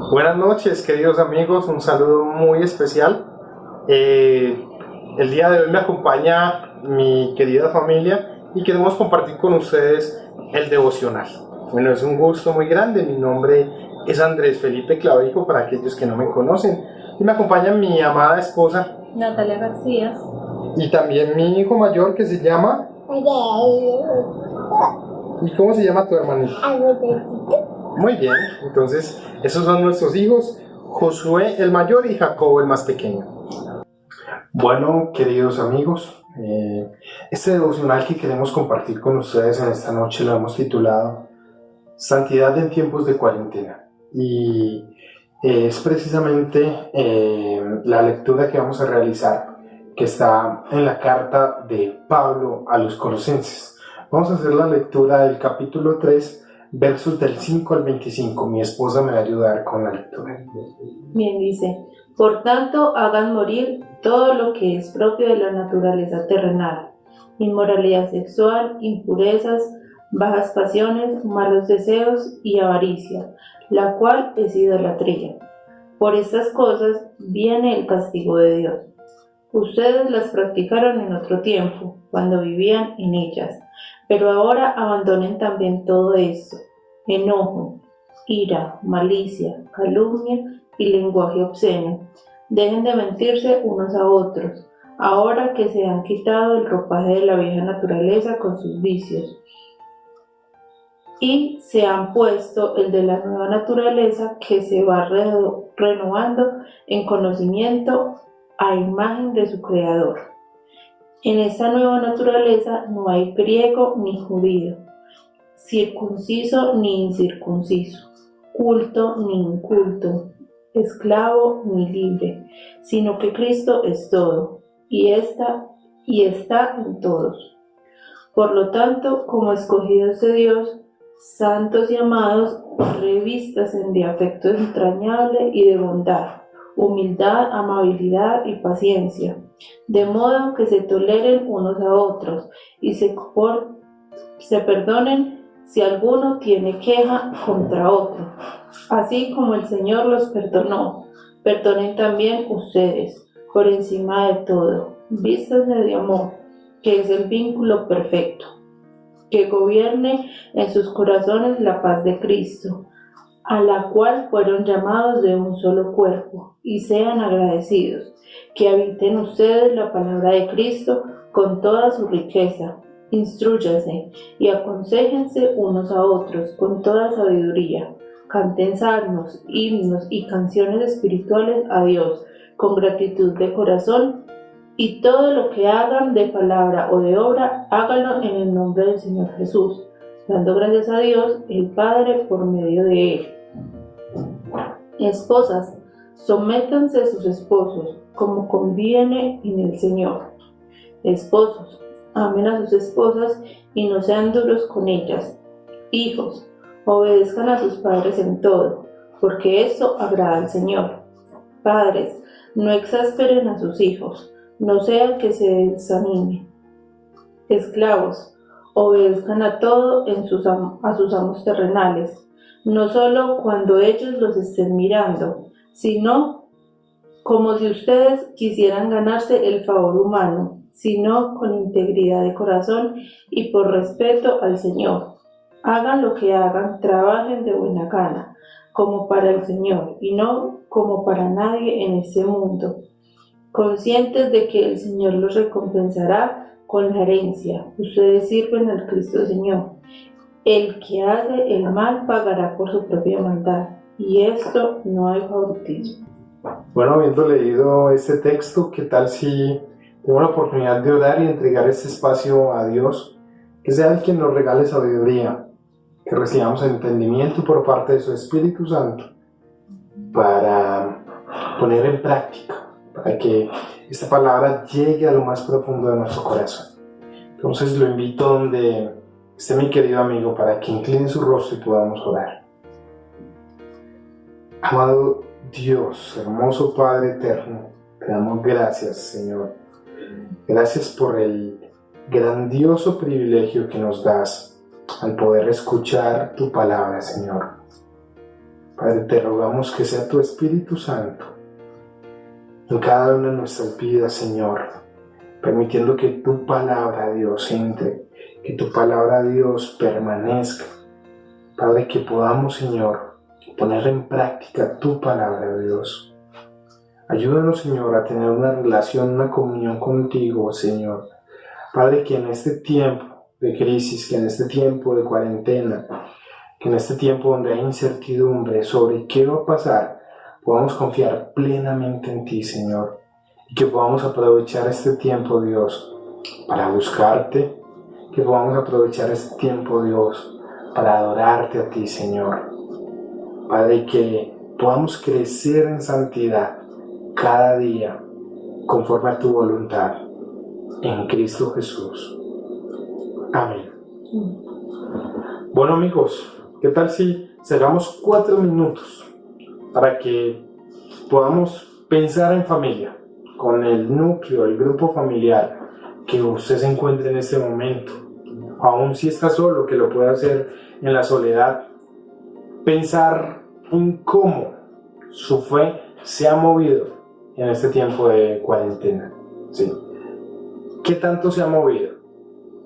Buenas noches, queridos amigos, un saludo muy especial. El día de hoy me acompaña mi querida familia y queremos compartir con ustedes el devocional. Bueno, es un gusto muy grande. Mi nombre es Andrés Felipe Clavijo, para aquellos que no me conocen, y me acompaña mi amada esposa Natalia García. Y también mi hijo mayor, que se llama... ¿Y cómo se llama tu hermanito? Muy bien, entonces esos son nuestros hijos, Josué el mayor y Jacobo el más pequeño. Bueno, queridos amigos, este devocional que queremos compartir con ustedes en esta noche lo hemos titulado Santidad en tiempos de cuarentena. Y es precisamente la lectura que vamos a realizar, que está en la carta de Pablo a los Colosenses. Vamos a hacer la lectura del capítulo 3, versos del 5 al 25. Mi esposa me va a ayudar con la lectura. Bien, dice: por tanto, hagan morir todo lo que es propio de la naturaleza terrenal: inmoralidad sexual, impurezas, bajas pasiones, malos deseos y avaricia, la cual es idolatría. Por estas cosas viene el castigo de Dios. Ustedes las practicaron en otro tiempo, cuando vivían en ellas, pero ahora abandonen también todo esto: enojo, ira, malicia, calumnia y lenguaje obsceno. Dejen de mentirse unos a otros, ahora que se han quitado el ropaje de la vieja naturaleza con sus vicios, y se han puesto el de la nueva naturaleza, que se va renovando en conocimiento a imagen de su Creador. En esta nueva naturaleza no hay griego ni judío, circunciso ni incircunciso, culto ni inculto, esclavo ni libre, sino que Cristo es todo, y está en todos. Por lo tanto, como escogidos de Dios, santos y amados, revístanse de afecto entrañable y de bondad, humildad, amabilidad y paciencia, de modo que se toleren unos a otros y se perdonen si alguno tiene queja contra otro. Así como el Señor los perdonó, perdonen también ustedes. Por encima de todo, vístanse de amor, que es el vínculo perfecto, que gobierne en sus corazones la paz de Cristo, a la cual fueron llamados de un solo cuerpo, y sean agradecidos. Que habiten ustedes la palabra de Cristo con toda su riqueza. Instrúyanse y aconséjense unos a otros con toda sabiduría. Canten salmos, himnos y canciones espirituales a Dios con gratitud de corazón, y todo lo que hagan de palabra o de obra, háganlo en el nombre del Señor Jesús, dando gracias a Dios el Padre por medio de Él. Esposas, sométanse a sus esposos, como conviene en el Señor. Esposos, amen a sus esposas y no sean duros con ellas. Hijos, obedezcan a sus padres en todo, porque eso agrada al Señor. Padres, no exasperen a sus hijos, no sea que se desanimen. Esclavos, obedezcan a todo a sus amos terrenales, no solo cuando ellos los estén mirando, sino como si ustedes quisieran ganarse el favor humano, sino con integridad de corazón y por respeto al Señor. Hagan lo que hagan, trabajen de buena gana, como para el Señor y no como para nadie en este mundo, conscientes de que el Señor los recompensará con la herencia. Ustedes sirven al Cristo Señor. El que hace el mal pagará por su propia maldad, y esto no hay favoritismo. Bueno, habiendo leído este texto, ¿qué tal si tengo la oportunidad de orar y entregar este espacio a Dios? Que sea el quien nos regale sabiduría, que recibamos entendimiento por parte de su Espíritu Santo para poner en práctica, para que esta palabra llegue a lo más profundo de nuestro corazón. Entonces lo invito donde esté mi querido amigo, para que incline su rostro y podamos orar. Amado Dios, hermoso Padre eterno, te damos gracias, Señor. Gracias por el grandioso privilegio que nos das al poder escuchar tu palabra, Señor. Padre, te rogamos que sea tu Espíritu Santo en cada una de nuestras vidas, Señor, permitiendo que tu palabra, Dios, entre, que tu palabra, Dios, permanezca. Padre, que podamos, Señor, poner en práctica tu palabra, Dios. Ayúdanos, Señor, a tener una relación, una comunión contigo, Señor. Padre, que en este tiempo de crisis, que en este tiempo de cuarentena, que en este tiempo donde hay incertidumbre sobre qué va a pasar, podamos confiar plenamente en ti, Señor, y que podamos aprovechar este tiempo, Dios, para buscarte, que podamos aprovechar este tiempo, Dios, para adorarte a ti, Señor. Padre, que podamos crecer en santidad cada día, conforme a tu voluntad, en Cristo Jesús. Amén. Bueno, amigos, ¿qué tal si cerramos 4 minutos para que podamos pensar en familia, con el núcleo, el grupo familiar que usted se encuentre en este momento? Aún si está solo, que lo pueda hacer en la soledad. Pensar en cómo su fe se ha movido en este tiempo de cuarentena. ¿Sí? ¿Qué tanto se ha movido?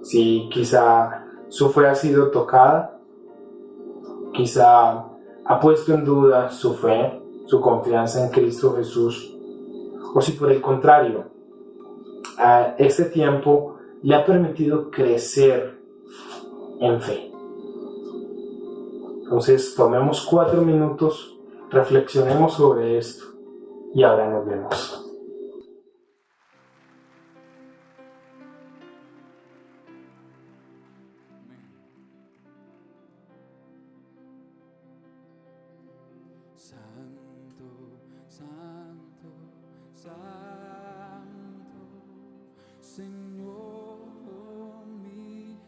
Si quizá su fe ha sido tocada, quizá ha puesto en duda su fe, su confianza en Cristo Jesús, o si por el contrario, este tiempo le ha permitido crecer en fe. Entonces, tomemos 4 minutos, reflexionemos sobre esto y ahora nos vemos. Santo, santo, santo, Señor omnipotente,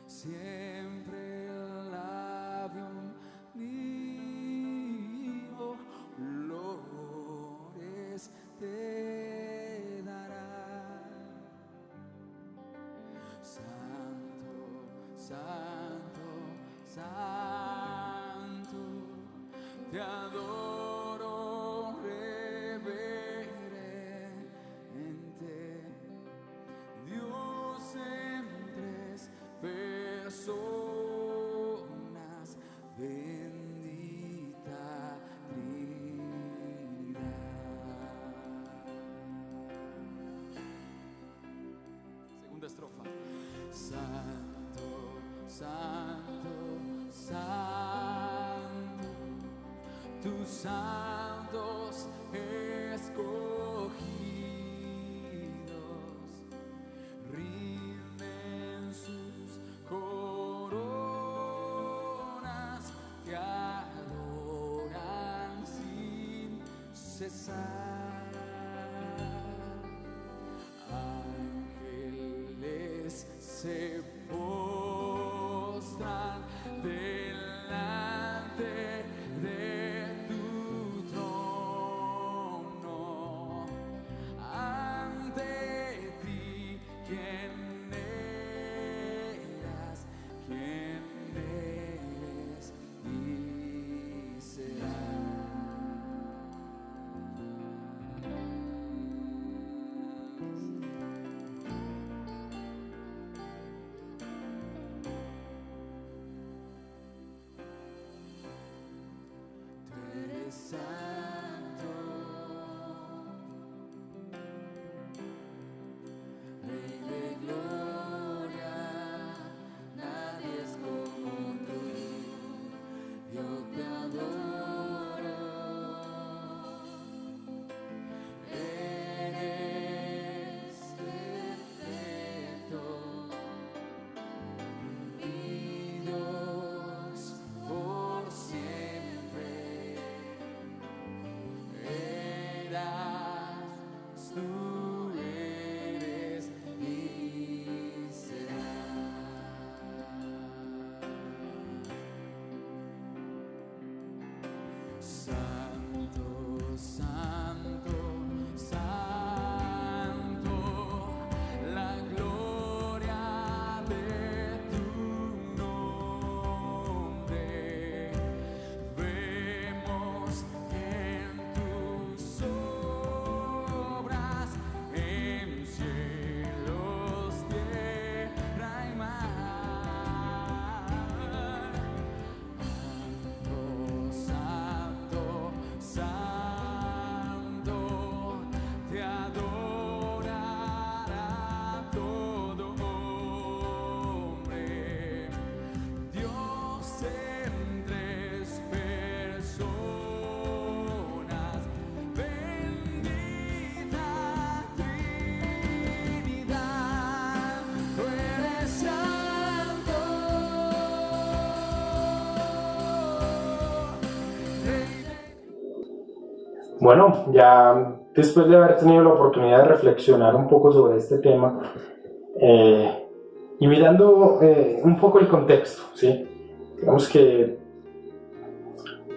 siempre el labio mío flores te dará. Santo, santo, santo, te adoro reverente, Dios en 3 personas, bendita Trinidad. Segunda estrofa. Santo, santo, santo, tus santos escogidos rinden sus coronas, te adoran sin cesar. Ángeles se postran delante de tu trono, ante ti, ¿quién eras? ¿Quién eres? Y serás. Tú eres santo, Rey de gloria, nadie es como tú, yo te adoro. Eres perfecto, mi Dios por siempre. Eras, tú eres y serás. Santo, santo, santo, la gloria de tu nombre Bueno, ya después de haber tenido la oportunidad de reflexionar un poco sobre este tema y mirando un poco el contexto, ¿sí? Digamos que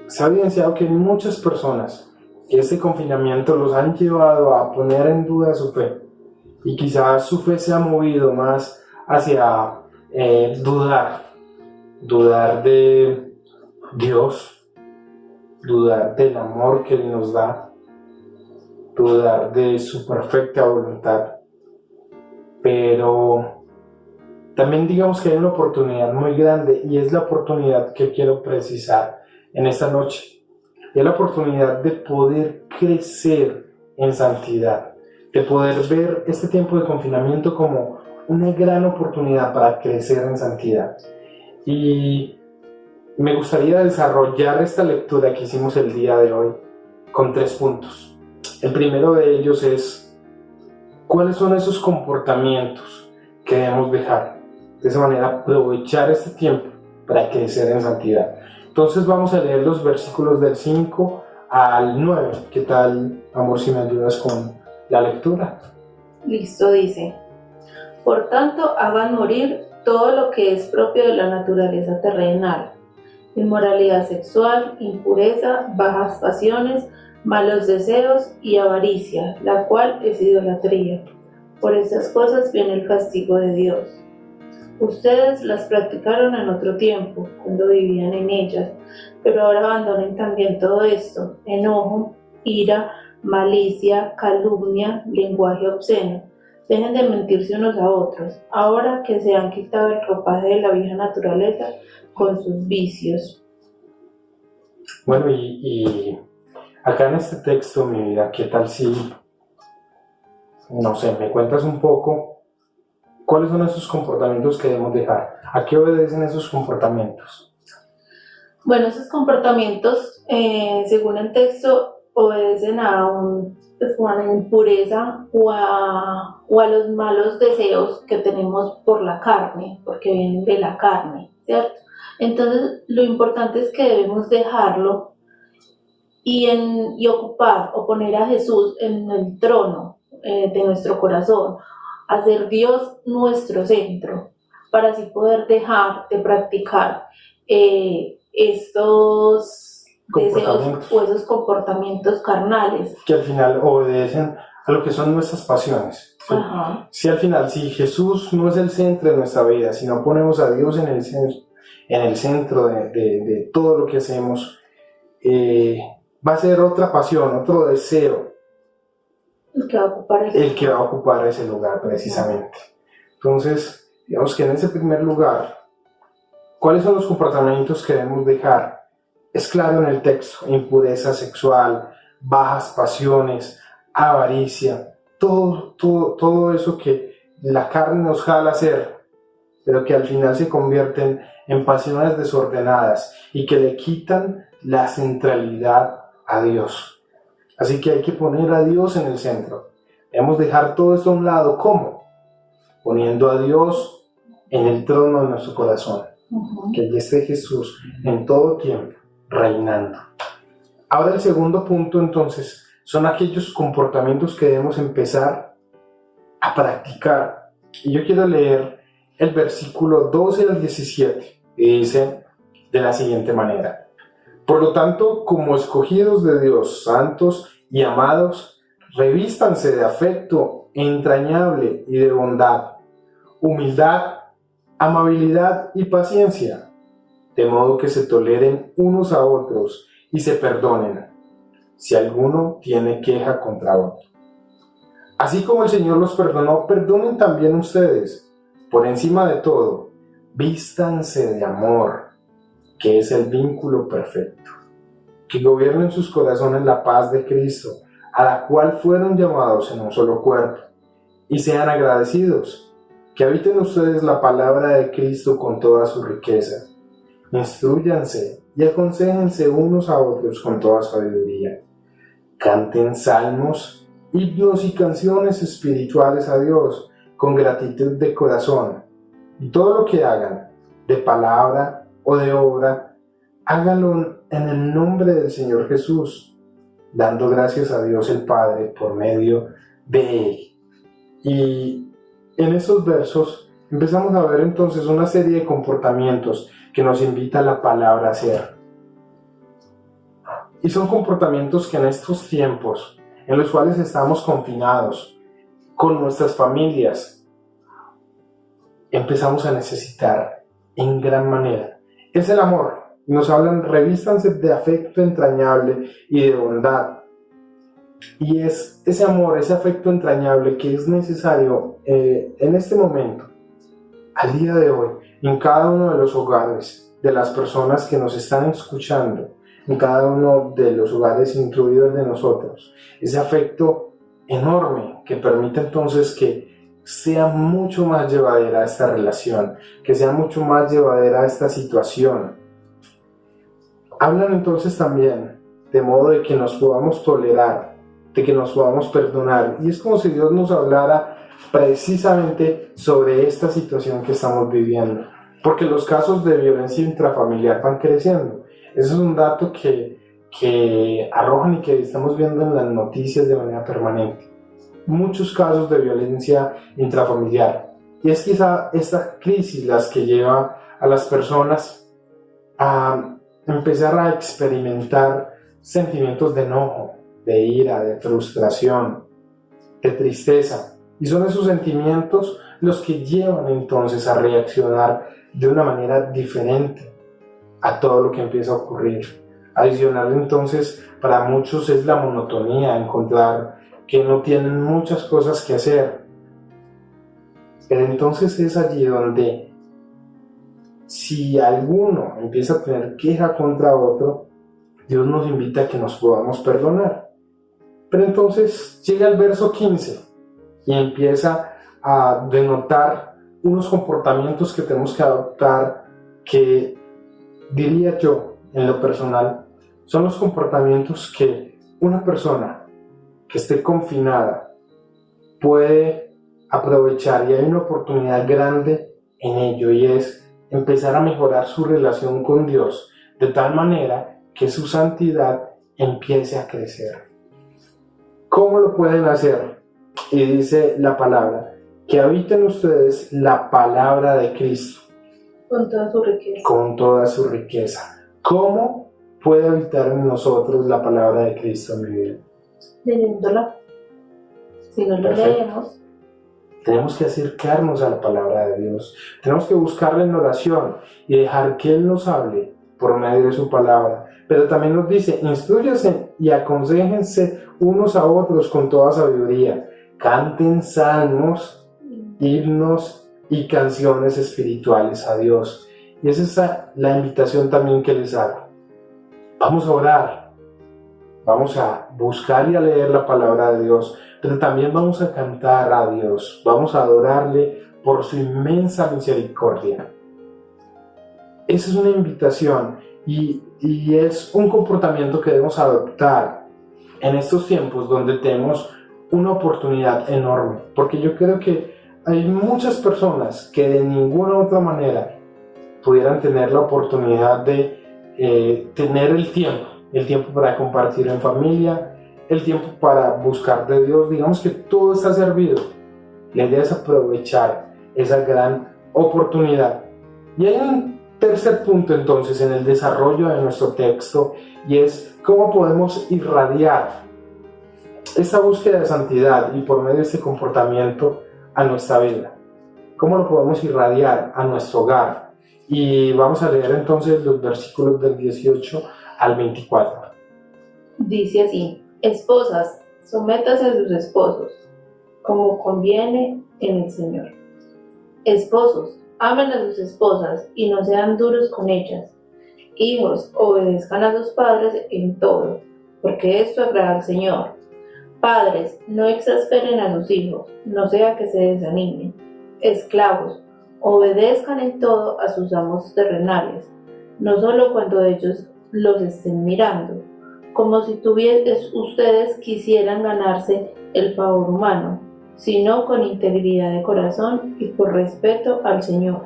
se ha evidenciado que muchas personas este confinamiento los han llevado a poner en duda su fe y quizás su fe se ha movido más hacia dudar de Dios, dudar del amor que Él nos da, dudar de su perfecta voluntad. Pero también digamos que hay una oportunidad muy grande y es la oportunidad que quiero precisar en esta noche. Y es la oportunidad de poder crecer en santidad, de poder ver este tiempo de confinamiento como una gran oportunidad para crecer en santidad. Y me gustaría desarrollar esta lectura que hicimos el día de hoy con 3 puntos. El primero de ellos es: ¿cuáles son esos comportamientos que debemos dejar? De esa manera aprovechar este tiempo para crecer en santidad. Entonces vamos a leer los versículos del 5 al 9. ¿Qué tal, amor, si me ayudas con la lectura? Listo, dice: por tanto, hagan morir todo lo que es propio de la naturaleza terrenal: inmoralidad sexual, impureza, bajas pasiones, malos deseos y avaricia, la cual es idolatría. Por estas cosas viene el castigo de Dios. Ustedes las practicaron en otro tiempo, cuando vivían en ellas, pero ahora abandonen también todo esto: enojo, ira, malicia, calumnia, lenguaje obsceno. Dejen de mentirse unos a otros, ahora que se han quitado el ropaje de la vieja naturaleza con sus vicios. Bueno, y acá en este texto, mi vida, ¿qué tal si, no sé, me cuentas un poco cuáles son esos comportamientos que debemos dejar? ¿A qué obedecen esos comportamientos? Bueno, esos comportamientos, según el texto, obedecen a una impureza o a los malos deseos que tenemos por la carne, porque vienen de la carne, ¿cierto? Entonces, lo importante es que debemos dejarlo y ocupar o poner a Jesús en el trono de nuestro corazón, hacer Dios nuestro centro, para así poder dejar de practicar estos deseos o esos comportamientos carnales. Que al final obedecen a lo que son nuestras pasiones. ¿Sí? Si al final, si Jesús no es el centro de nuestra vida, si no ponemos a Dios en el centro de todo lo que hacemos, va a ser otra pasión, otro deseo el que va a ocupar ese lugar precisamente. Entonces, digamos que en ese primer lugar, ¿cuáles son los comportamientos que debemos dejar? Es claro en el texto: impureza sexual, bajas pasiones, avaricia, todo eso que la carne nos jala a hacer, pero que al final se convierten en pasiones desordenadas y que le quitan la centralidad a Dios. Así que hay que poner a Dios en el centro. Debemos dejar todo esto a un lado. ¿Cómo? Poniendo a Dios en el trono de nuestro corazón. Que allí esté Jesús en todo tiempo, reinando. Ahora el segundo punto, entonces, son aquellos comportamientos que debemos empezar a practicar. Y yo quiero leer el versículo 12 al 17, y dice de la siguiente manera: por lo tanto, como escogidos de Dios, santos y amados, revístanse de afecto entrañable y de bondad, humildad, amabilidad y paciencia, de modo que se toleren unos a otros y se perdonen, si alguno tiene queja contra otro. Así como el Señor los perdonó, perdonen también ustedes. Por encima de todo, vístanse de amor, que es el vínculo perfecto. Que gobiernen sus corazones la paz de Cristo, a la cual fueron llamados en un solo cuerpo, y sean agradecidos. Que habiten ustedes la palabra de Cristo con toda su riqueza. Instrúyanse y aconséjense unos a otros con toda sabiduría. Canten salmos, himnos y canciones espirituales a Dios con gratitud de corazón. Y todo lo que hagan, de palabra o de obra, háganlo en el nombre del Señor Jesús, dando gracias a Dios el Padre por medio de Él. Y en estos versos empezamos a ver entonces una serie de comportamientos que nos invita la palabra a hacer. Y son comportamientos que en estos tiempos, en los cuales estamos confinados con nuestras familias, empezamos a necesitar en gran manera. Es el amor. Nos hablan, revístanse de afecto entrañable y de bondad. Y es ese amor, ese afecto entrañable que es necesario en este momento, al día de hoy, en cada uno de los hogares de las personas que nos están escuchando, en cada uno de los hogares incluidos de nosotros. Ese afecto enorme que permite entonces que sea mucho más llevadera esta relación, que sea mucho más llevadera esta situación. Hablan entonces también de modo de que nos podamos tolerar, de que nos podamos perdonar. Y es como si Dios nos hablara precisamente sobre esta situación que estamos viviendo. Porque los casos de violencia intrafamiliar van creciendo. Ese es un dato que arrojan y que estamos viendo en las noticias de manera permanente. Muchos casos de violencia intrafamiliar. Y es quizá esta crisis las que lleva a las personas a empezar a experimentar sentimientos de enojo, de ira, de frustración, de tristeza. Y son esos sentimientos los que llevan entonces a reaccionar de una manera diferente a todo lo que empieza a ocurrir. Adicional entonces, para muchos es la monotonía, encontrar que no tienen muchas cosas que hacer. Pero entonces es allí donde, si alguno empieza a tener queja contra otro, Dios nos invita a que nos podamos perdonar. Pero entonces llega el verso 15 y empieza a denotar unos comportamientos que tenemos que adoptar, que diría yo, en lo personal, son los comportamientos que una persona que esté confinada puede aprovechar, y hay una oportunidad grande en ello, y es empezar a mejorar su relación con Dios de tal manera que su santidad empiece a crecer. ¿Cómo lo pueden hacer? Y dice la palabra, que habiten ustedes la palabra de Cristo. Con toda su riqueza. Con toda su riqueza. ¿Cómo puede habitar en nosotros la palabra de Cristo, mi vida? Leyéndola. Si no lo Perfecto. leemos, Tenemos que acercarnos a la palabra de Dios. Tenemos que buscarla en oración y dejar que Él nos hable por medio de su palabra. Pero también nos dice, instrúyanse y aconséjense unos a otros con toda sabiduría. Canten salmos, himnos y canciones espirituales a Dios. Y esa es la invitación también que les hago. Vamos a orar. Vamos a buscar y a leer la palabra de Dios, pero también vamos a cantar a Dios, vamos a adorarle por su inmensa misericordia. Esa es una invitación y es un comportamiento que debemos adoptar en estos tiempos donde tenemos una oportunidad enorme, porque yo creo que hay muchas personas que de ninguna otra manera pudieran tener la oportunidad de tener el tiempo para compartir en familia, el tiempo para buscar de Dios. Digamos que todo está servido. La idea es aprovechar esa gran oportunidad. Y hay un tercer punto entonces en el desarrollo de nuestro texto, y es cómo podemos irradiar esta búsqueda de santidad y por medio de este comportamiento a nuestra vida. ¿Cómo lo podemos irradiar a nuestro hogar? Y vamos a leer entonces los versículos del 18 al 24. dice así: esposas, sométase a sus esposos, como conviene en el Señor. Esposos, amen a sus esposas y no sean duros con ellas. Hijos, obedezcan a sus padres en todo, porque esto agrada al Señor. Padres, no exasperen a sus hijos, no sea que se desanimen. Esclavos, obedezcan en todo a sus amos terrenales, no solo cuando ellos los estén mirando, como si ustedes quisieran ganarse el favor humano, sino con integridad de corazón y por respeto al Señor.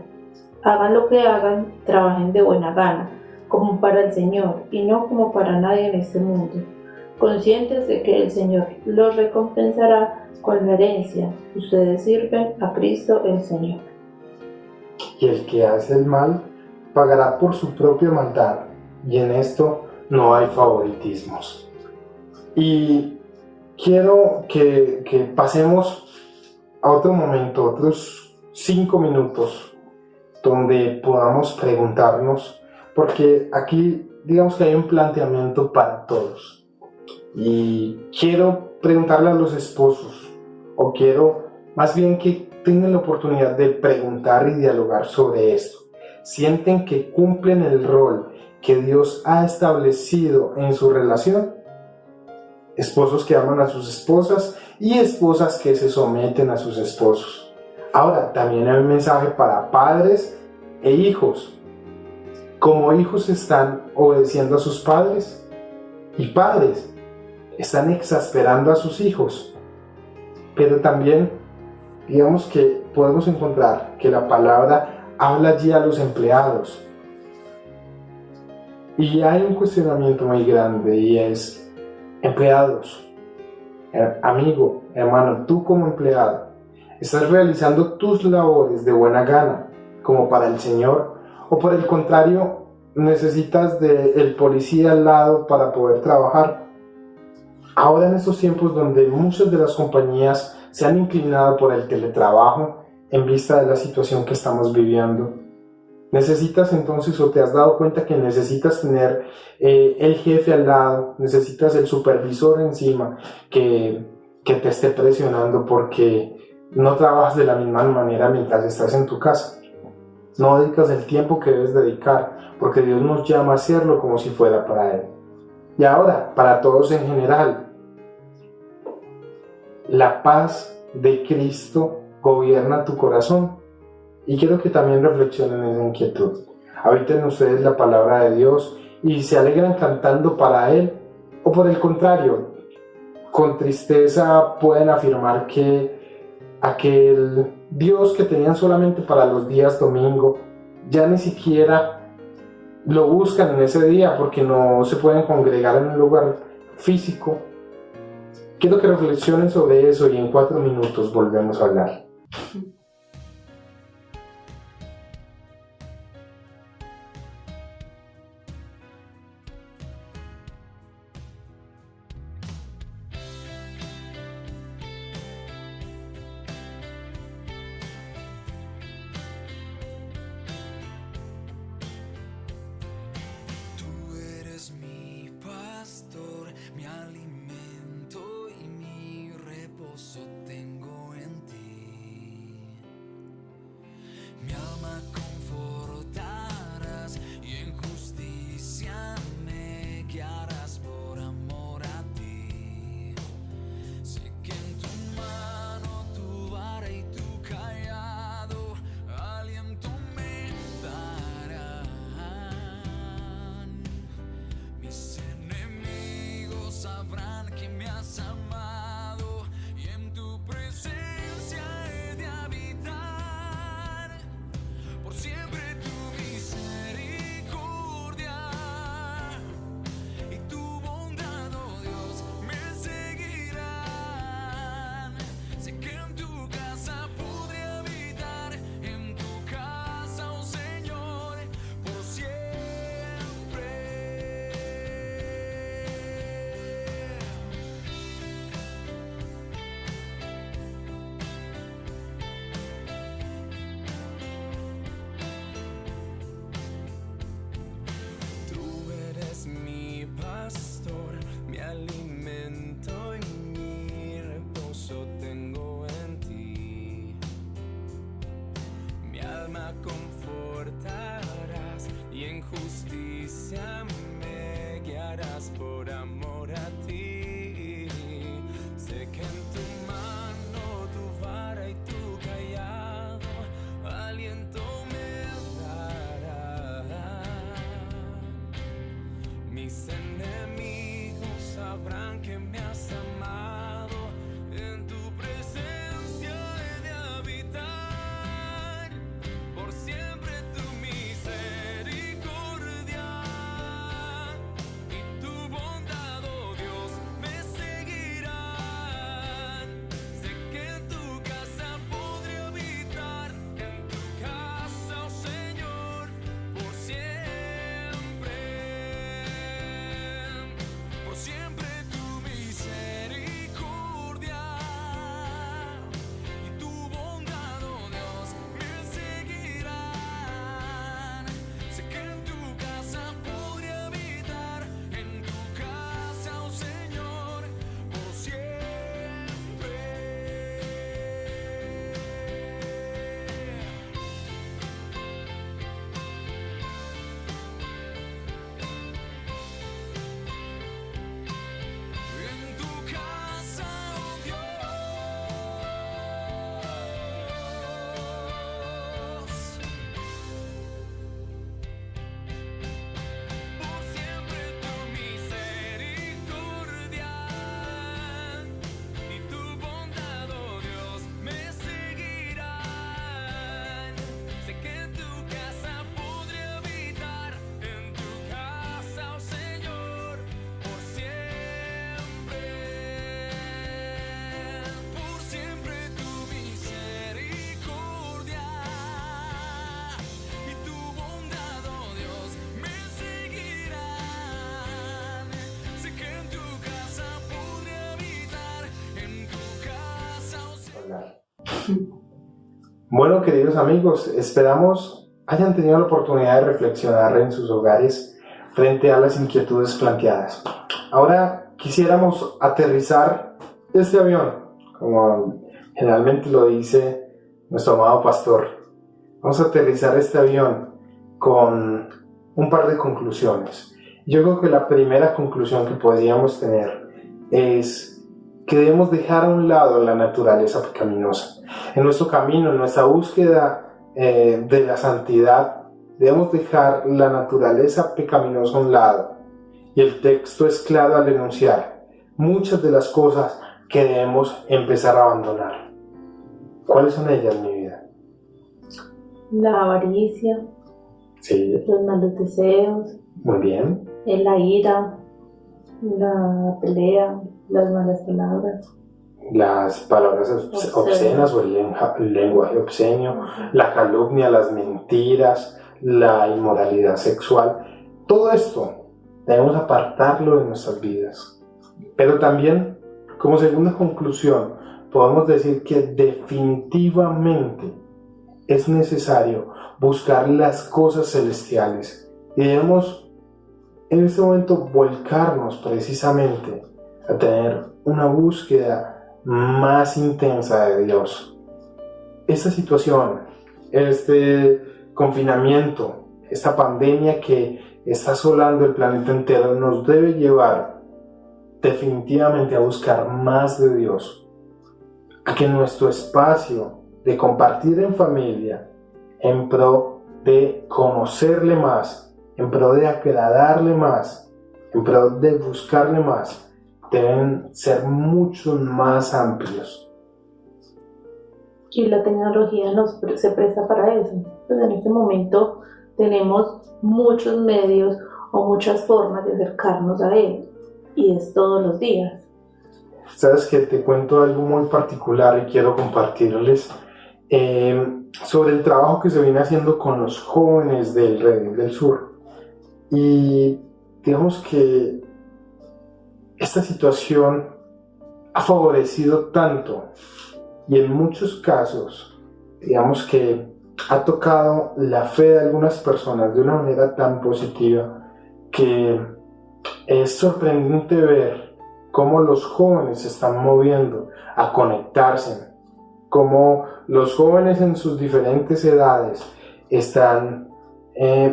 Hagan lo que hagan, trabajen de buena gana, como para el Señor y no como para nadie en este mundo, conscientes de que el Señor los recompensará con la herencia. Ustedes sirven a Cristo el Señor. Y el que hace el mal pagará por su propia maldad, y en esto no hay favoritismos. Y quiero que pasemos a otro momento, otros 5 minutos, donde podamos preguntarnos, porque aquí digamos que hay un planteamiento para todos. Y quiero preguntarle a los esposos, o quiero más bien que tengan la oportunidad de preguntar y dialogar sobre esto. ¿Sienten que cumplen el rol que Dios ha establecido en su relación? Esposos que aman a sus esposas y esposas que se someten a sus esposos. Ahora, también hay un mensaje para padres e hijos. Como hijos están obedeciendo a sus padres, y padres están exasperando a sus hijos. Pero también, digamos que podemos encontrar que la palabra habla allí a los empleados. Y hay un cuestionamiento muy grande, y es: empleados, amigo, hermano, tú como empleado, ¿estás realizando tus labores de buena gana, como para el Señor? ¿O por el contrario, necesitas del policía al lado para poder trabajar? Ahora, en estos tiempos donde muchas de las compañías se han inclinado por el teletrabajo en vista de la situación que estamos viviendo, necesitas entonces, o te has dado cuenta que necesitas tener el jefe al lado, necesitas el supervisor encima que te esté presionando porque no trabajas de la misma manera mientras estás en tu casa. No dedicas el tiempo que debes dedicar, porque Dios nos llama a hacerlo como si fuera para Él. Y ahora, para todos en general, la paz de Cristo gobierna tu corazón. Y quiero que también reflexionen en esa inquietud. Habiten ustedes la palabra de Dios y se alegran cantando para Él, o por el contrario, con tristeza pueden afirmar que aquel Dios que tenían solamente para los días domingo, ya ni siquiera lo buscan en ese día porque no se pueden congregar en un lugar físico. Quiero que reflexionen sobre eso y en 4 minutos volvemos a hablar. Confortarás y en justicia me guiarás por amor a ti. Sé que en tu mano tu vara y tu callado aliento me darán. Mis enemigos sabrán que me has amado, en tu presencia he de habitar. Por siempre tu misericordia y tu bondad. Bueno, queridos amigos, esperamos hayan tenido la oportunidad de reflexionar en sus hogares frente a las inquietudes planteadas. Ahora quisiéramos aterrizar este avión, como generalmente lo dice nuestro amado pastor. Vamos a aterrizar este avión con un par de conclusiones. Yo creo que la primera conclusión que podríamos tener es que debemos dejar a un lado la naturaleza pecaminosa. En nuestro camino, en nuestra búsqueda de la santidad, debemos dejar la naturaleza pecaminosa a un lado. Y el texto es claro al enunciar muchas de las cosas que debemos empezar a abandonar. ¿Cuáles son ellas, mi vida? La avaricia, Sí. los malos deseos, Muy bien. la ira, la pelea, las malas palabras. Las palabras obscenas o el lenguaje obsceno, la calumnia, las mentiras, la inmoralidad sexual. Todo esto debemos apartarlo de nuestras vidas. Pero también, como segunda conclusión, podemos decir que definitivamente es necesario buscar las cosas celestiales y debemos en este momento volcarnos precisamente a tener una búsqueda más intensa de Dios. Esta situación, este confinamiento, esta pandemia que está asolando el planeta entero nos debe llevar definitivamente a buscar más de Dios, a que nuestro espacio de compartir en familia, en pro de conocerle más, en pro de agradarle más, en pro de buscarle más, deben ser mucho más amplios. Y la tecnología se presta para eso. Pues en este momento tenemos muchos medios o muchas formas de acercarnos a él, y es todos los días. Sabes que te cuento algo muy particular y quiero compartirles sobre el trabajo que se viene haciendo con los jóvenes del Redil del Sur. Y digamos que esta situación ha favorecido tanto y en muchos casos, digamos que ha tocado la fe de algunas personas de una manera tan positiva que es sorprendente ver cómo los jóvenes se están moviendo a conectarse, cómo los jóvenes en sus diferentes edades están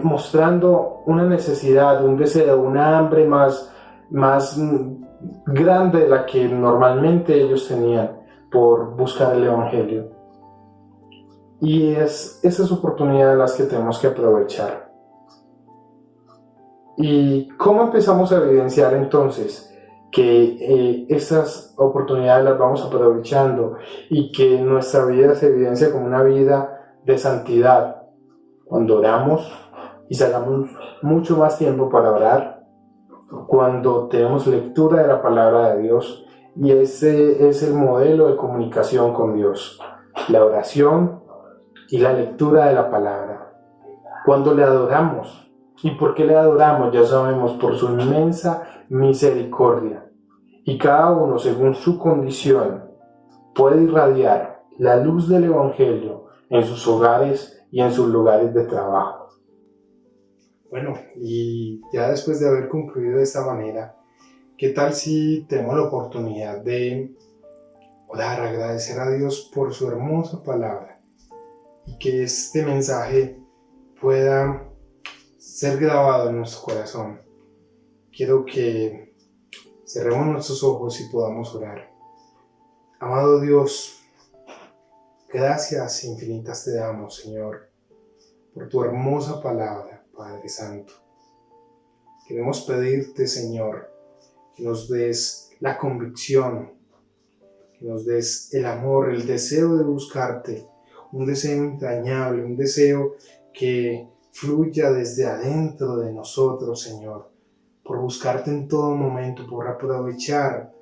mostrando una necesidad, un deseo, una hambre más grande de la que normalmente ellos tenían por buscar el Evangelio. Y es esas oportunidades las que tenemos que aprovechar. ¿Y cómo empezamos a evidenciar entonces que esas oportunidades las vamos aprovechando y que nuestra vida se evidencia como una vida de santidad? Cuando oramos y sacamos mucho más tiempo para orar, cuando tenemos lectura de la palabra de Dios, y ese es el modelo de comunicación con Dios, la oración y la lectura de la palabra. Cuando le adoramos. ¿Y por qué le adoramos? Ya sabemos, por su inmensa misericordia. Y cada uno, según su condición, puede irradiar la luz del Evangelio en sus hogares y en sus lugares de trabajo. Bueno, y ya después de haber concluido de esta manera, ¿qué tal si tenemos la oportunidad de orar, agradecer a Dios por su hermosa palabra y que este mensaje pueda ser grabado en nuestro corazón? Quiero que cerremos nuestros ojos y podamos orar. Amado Dios, gracias infinitas te damos, Señor, por tu hermosa palabra, Padre Santo. Queremos pedirte, Señor, que nos des la convicción, que nos des el amor, el deseo de buscarte, un deseo entrañable, un deseo que fluya desde adentro de nosotros, Señor, por buscarte en todo momento, por aprovechar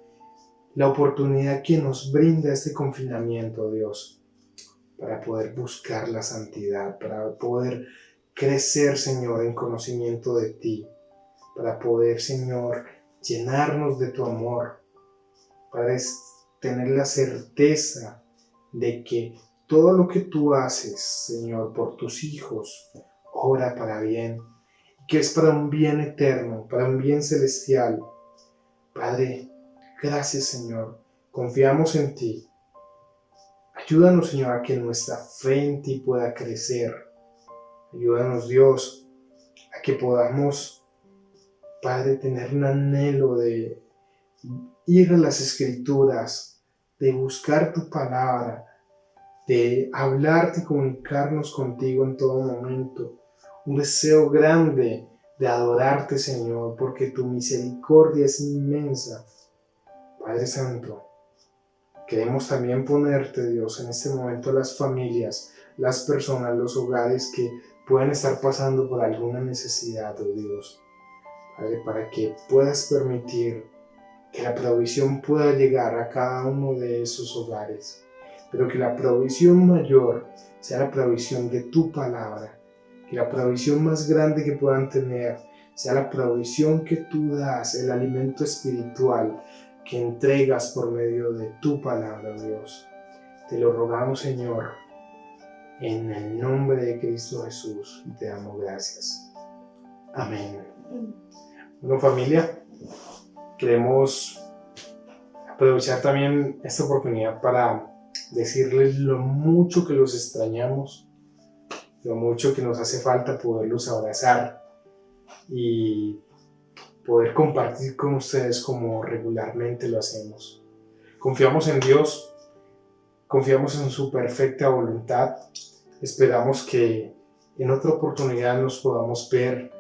la oportunidad que nos brinda este confinamiento, Dios, para poder buscar la santidad, para poder crecer, Señor, en conocimiento de ti, para poder, Señor, llenarnos de tu amor, para tener la certeza de que todo lo que tú haces, Señor, por tus hijos, obra para bien, que es para un bien eterno, para un bien celestial. Padre, gracias, Señor. Confiamos en ti. Ayúdanos, Señor, a que nuestra fe en ti pueda crecer. Ayúdanos, Dios, a que podamos, Padre, tener un anhelo de ir a las Escrituras, de buscar tu palabra, de hablarte y comunicarnos contigo en todo momento. Un deseo grande de adorarte, Señor, porque tu misericordia es inmensa. Padre Santo, queremos también ponerte, Dios, en este momento las familias, las personas, los hogares que puedan estar pasando por alguna necesidad, oh Dios. Padre, para que puedas permitir que la provisión pueda llegar a cada uno de esos hogares, pero que la provisión mayor sea la provisión de tu palabra, que la provisión más grande que puedan tener sea la provisión que tú das, el alimento espiritual que entregas por medio de tu palabra, Dios. Te lo rogamos, Señor, en el nombre de Cristo Jesús, y te damos gracias. Amén. Bueno, familia, queremos aprovechar también esta oportunidad para decirles lo mucho que los extrañamos, lo mucho que nos hace falta poderlos abrazar y poder compartir con ustedes como regularmente lo hacemos. Confiamos en Dios, confiamos en su perfecta voluntad. Esperamos que en otra oportunidad nos podamos ver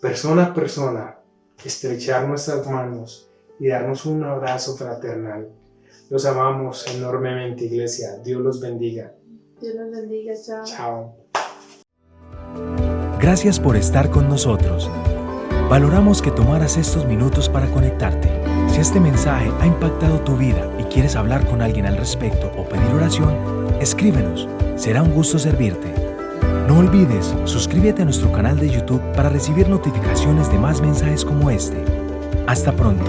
persona a persona, estrechar nuestras manos y darnos un abrazo fraternal. Los amamos enormemente, iglesia. Dios los bendiga. Dios los bendiga. Chao. Chao. Gracias por estar con nosotros. Valoramos que tomaras estos minutos para conectarte. Si este mensaje ha impactado tu vida y quieres hablar con alguien al respecto o pedir oración, escríbenos. Será un gusto servirte. No olvides, suscríbete a nuestro canal de YouTube para recibir notificaciones de más mensajes como este. Hasta pronto.